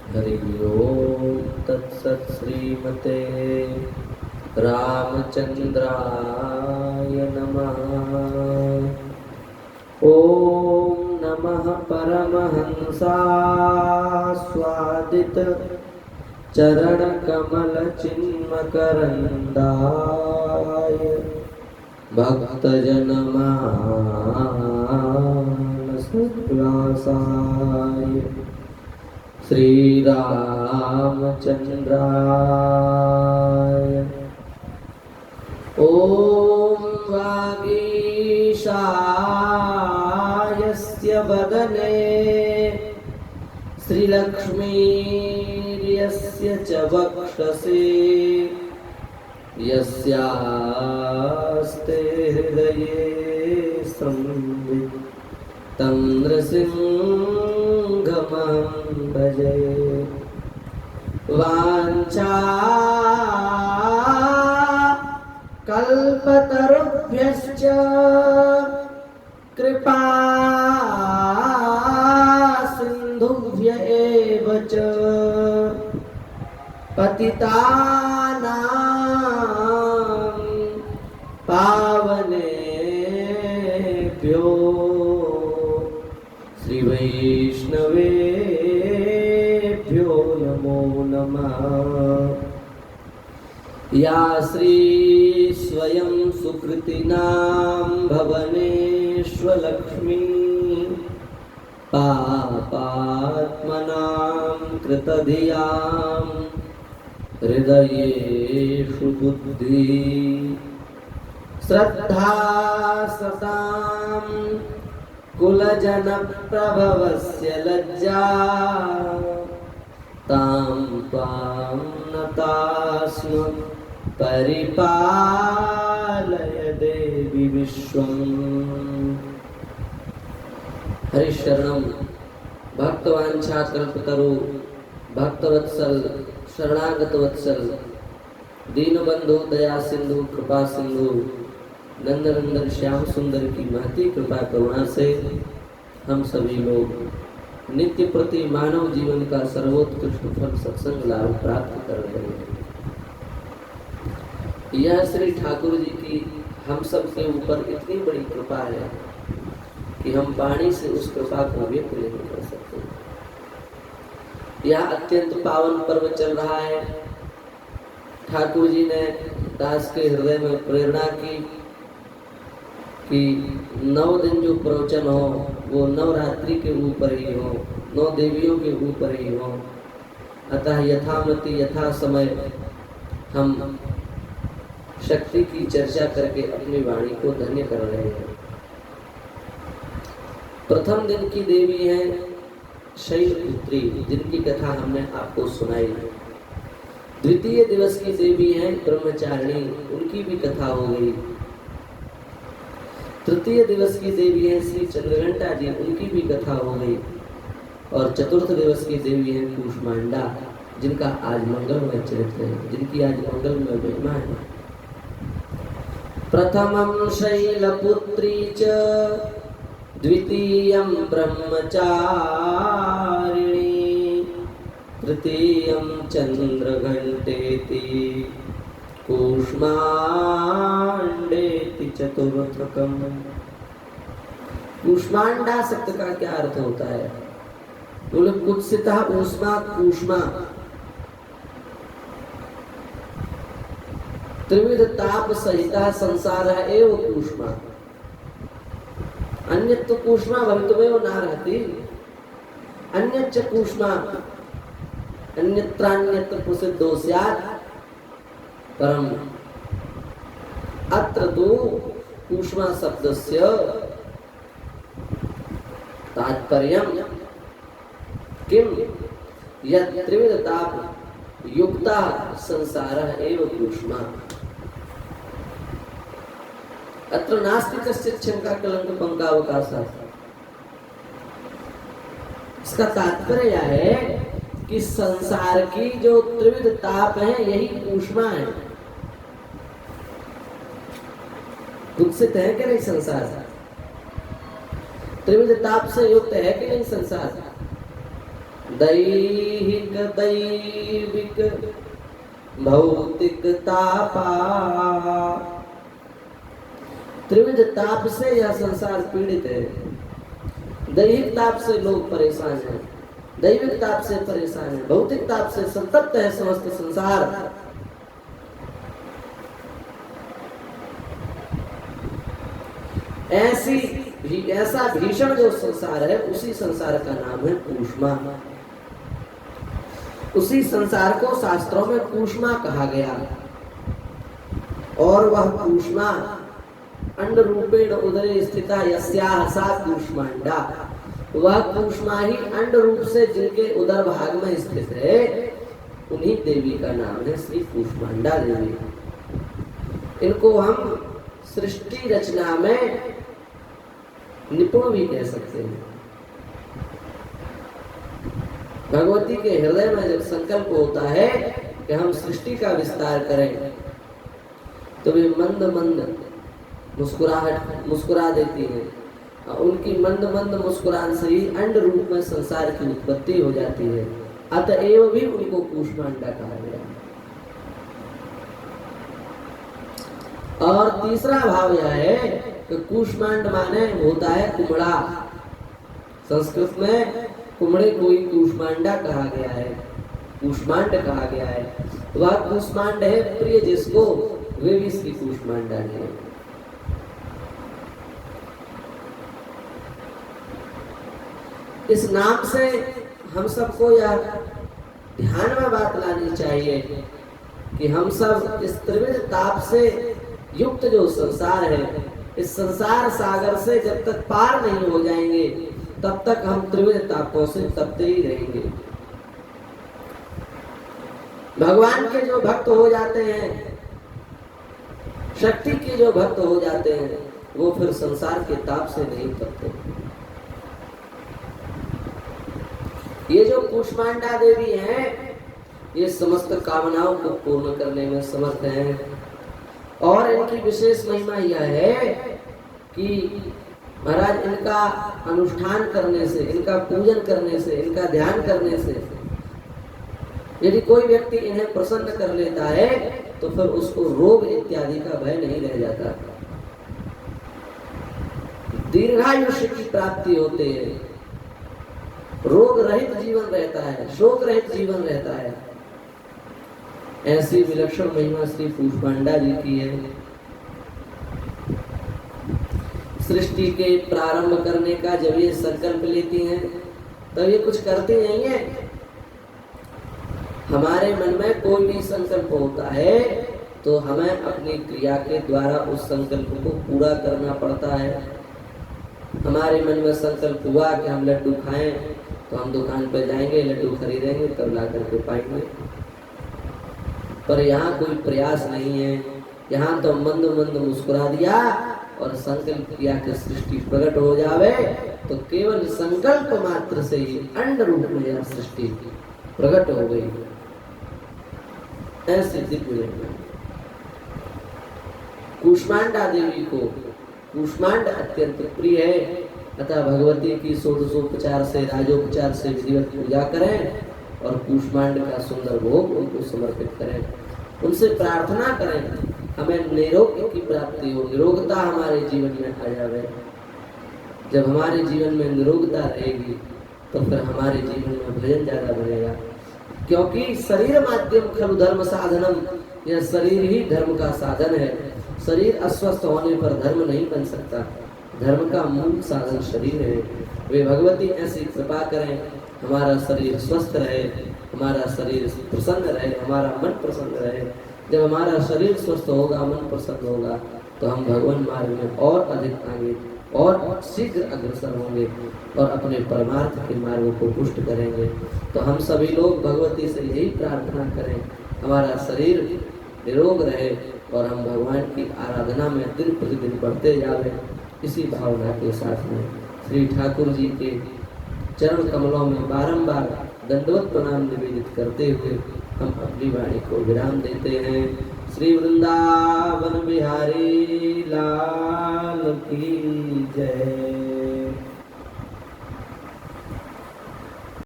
हरि ओम तत्सत् श्रीमते रामचंद्राय नमः। ओम नमः परमहंसास्वादित चरण कमल चिन्मकरंदाय भक्तजनमानसोल्लासाय श्री रामचंद्राय। ओम वागीशायस्य वदने श्रीलक्ष्मीर्यस्य च वक्षसि यस्यास्ते हृदये संवित् तं नृसिंहमहं भजे। वाञ्छा कल्पतरुभ्यश्च कृपा सिन्धुभ्य एव च पतितानां पावनेभ्यो श्री वैष्णवेभ्यो नमो नमः। या श्री स्वयं सुकृतिनां भवनेष्वलक्ष्मी पापात्मनां कृतधियां हृदयेषु बुद्धि श्रद्धा सतां कुलजनप्रभवस्य लज्जा तां त्वां नतास्म परिपालय देवी विश्वम्। हरिशरणं भक्तवांछा कल्पतरु भक्तवत्सल शरणागत वत्सल दीनबंधु दया सिंधु कृपा सिंधु नंदनंदन श्याम सुंदर की महती कृपा करुणा से हम सभी लोग नित्य प्रति मानव जीवन का सर्वोत्कृष्ट फल सत्संग लाभ प्राप्त कर रहे हैं। यह श्री ठाकुर जी की हम सब के ऊपर इतनी बड़ी कृपा है कि हम वाणी से उस कृपा को व्यक्त नहीं कर सकते। यह अत्यंत पावन पर्व चल रहा है। ठाकुर जी ने दास के हृदय में प्रेरणा की कि 9 दिन जो प्रवचन हो वो नवरात्रि के ऊपर ही हो, 9 देवियों के ऊपर ही हो। अतः यथामति यथा समय हम शक्ति की चर्चा करके अपनी वाणी को धन्य कर रहे हैं। प्रथम दिन की देवी है शैलपुत्री, जिनकी कथा हमने आपको सुनाई। द्वितीय दिवस की देवी है ब्रह्मचारिणी, उनकी भी कथा हो गई। तृतीय दिवस की देवी है श्री चंद्रघंटा जी, उनकी भी कथा हो गई। और चतुर्थ दिवस की देवी है कूष्मांडा, जिनका आज मंगलमय चरित्र है, जिनकी आज मंगलमय महिमा है। प्रथमं शैलपुत्री च द्वितीयं ब्रह्मचारिणी तृतीयं चंद्रघंटेति कूष्मांडेति चतुर्थकम्। कूष्मांडा शब्द का क्या अर्थ होता है? बोले कुत्सितः ऊष्मा कूष्मा, त्रिविध ताप सहिता संसार एव कूष्मा। अन्यत्र कूष्मा भवितुमेव नार्हति, अन्यच्च कूष्मा अन्यत्रान्यत्र प्रसिद्धो स्यात्, परम अत्र तु कूष्मा शब्दस्य तात्पर्यं किम यत् त्रिविध ताप युक्ता संसारः एव कूष्मा। अत्र नास्ति कश्चित् शंका कलंक पंकावकाशः। इसका तात्पर्य यह है कि संसार की जो त्रिविध ताप है यही कूष्मा है। कुत्सित है कि नहीं संसार? त्रिविध ताप से युक्त है कि नहीं संसार? दैहिक दैविक भौतिक तापा। त्रिविध ताप से यह संसार पीड़ित है। दैहिक ताप से लोग परेशान हैं, दैविक ताप से परेशान है, भौतिक ताप से संतप्त है समस्त संसार। ऐसा भीषण जो संसार है, उसी संसार का नाम है कूष्मा। उसी संसार को शास्त्रों में कूष्मा कहा गया। और वह कूष्मा अंड रूपेण उदरे स्थिता यस्याह सा कूष्मांडा। वह कूष्मा ही अंड रूप से जिनके उदर भाग में स्थित है, उन्हीं देवी का नाम है श्री कूष्मांडा देवी। इनको हम सृष्टि रचना में निपुण भी कह सकते हैं। भगवती के हृदय में जब संकल्प होता है कि हम सृष्टि का विस्तार करें, तो वे मंद मंद मुस्कुरा देती हैं। उनकी मंद मंद मुस्कुराहट से ही अंड रूप में संसार की उत्पत्ति हो जाती है। अतएव भी उनको कूष्मांडा कहा गया। और तीसरा भाव यह है कि कूष्मांड माने होता है कुमड़ा। संस्कृत में कुमड़े को ही कूष्मांडा कहा गया है, कूष्मांड कहा गया है। वह कूष्मांड है प्रिय जिसको, वे भी श्री कूष्मांडा है। इस नाम से हम सबको यह ध्यान में बात लानी चाहिए कि हम सब इस त्रिविध ताप से युक्त जो संसार है, इस संसार सागर से जब तक पार नहीं हो जाएंगे, तब तक हम त्रिविध तापों से तपते ही रहेंगे। भगवान के जो भक्त हो जाते हैं, शक्ति के जो भक्त हो जाते हैं, वो फिर संसार के ताप से नहीं तपते। ये जो कूष्मांडा देवी हैं, ये समस्त कामनाओं को पूर्ण करने में समर्थ हैं। और इनकी विशेष महिमा यह है कि महाराज इनका अनुष्ठान करने से, इनका पूजन करने से, इनका ध्यान करने से यदि कोई व्यक्ति इन्हें प्रसन्न कर लेता है, तो फिर उसको रोग इत्यादि का भय नहीं रह जाता। दीर्घायुष्य की प्राप्ति होती है, रोग रहित जीवन रहता है, शोक रहित जीवन रहता है। ऐसी विलक्षण महिमा श्री कूष्मांडा जी की है। सृष्टि के प्रारंभ करने का जब ये संकल्प लेती हैं, तब ये कुछ करती नहीं है। हमारे मन में कोई भी संकल्प होता है, तो हमें अपनी क्रिया के द्वारा उस संकल्प को पूरा करना पड़ता है। हमारे मन में संकल्प हुआ कि हम लड्डू खाएं, तो हम दुकान पर जाएंगे, लड्डू खरीदेंगे, तब ला करके पाएंगे। पर यहाँ कोई प्रयास नहीं है। यहाँ तो मंद मंद मुस्कुरा दिया और संकल्प किया कि सृष्टि प्रकट हो जावे, तो केवल संकल्प मात्र से ही अंड रूप में यह सृष्टि प्रकट हो गई। ऐसे दिव्य कूष्मांडा देवी को कूष्मांड अत्यंत प्रिय है। अतः भगवती की षोडशोपचार से, राजोपचार से विधिवत पूजा करें और कूष्मांड का सुंदर भोग उनको समर्पित करें। उनसे प्रार्थना करें हमें निरोग की प्राप्ति हो, निरोगता हमारे जीवन में आ जाए। जब हमारे जीवन में निरोगता रहेगी, तो फिर हमारे जीवन में भजन ज्यादा बढ़ेगा। क्योंकि शरीर माध्यम खलु धर्म साधनम, यह शरीर ही धर्म का साधन है। शरीर अस्वस्थ होने पर धर्म नहीं बन सकता। धर्म का मूल साधन शरीर है। वे भगवती ऐसी कृपा करें, हमारा शरीर स्वस्थ रहे, हमारा शरीर प्रसन्न रहे, हमारा मन प्रसन्न रहे। जब हमारा शरीर स्वस्थ होगा, मन प्रसन्न होगा, तो हम भगवान मार्ग में और अधिक आगे और शीघ्र अग्रसर होंगे और अपने परमार्थ के मार्ग को पुष्ट करेंगे। तो हम सभी लोग भगवती से यही प्रार्थना करें, हमारा शरीर निरोग रहे और हम भगवान की आराधना में दिन प्रतिदिन बढ़ते जावे। इसी भावना के साथ में श्री ठाकुर जी के चरण कमलों में बारंबार दंडवत प्रणाम निवेदित करते हुए हम अपनी वाणी को विराम देते हैं। श्री वृंदावन बिहारी लाल की जय।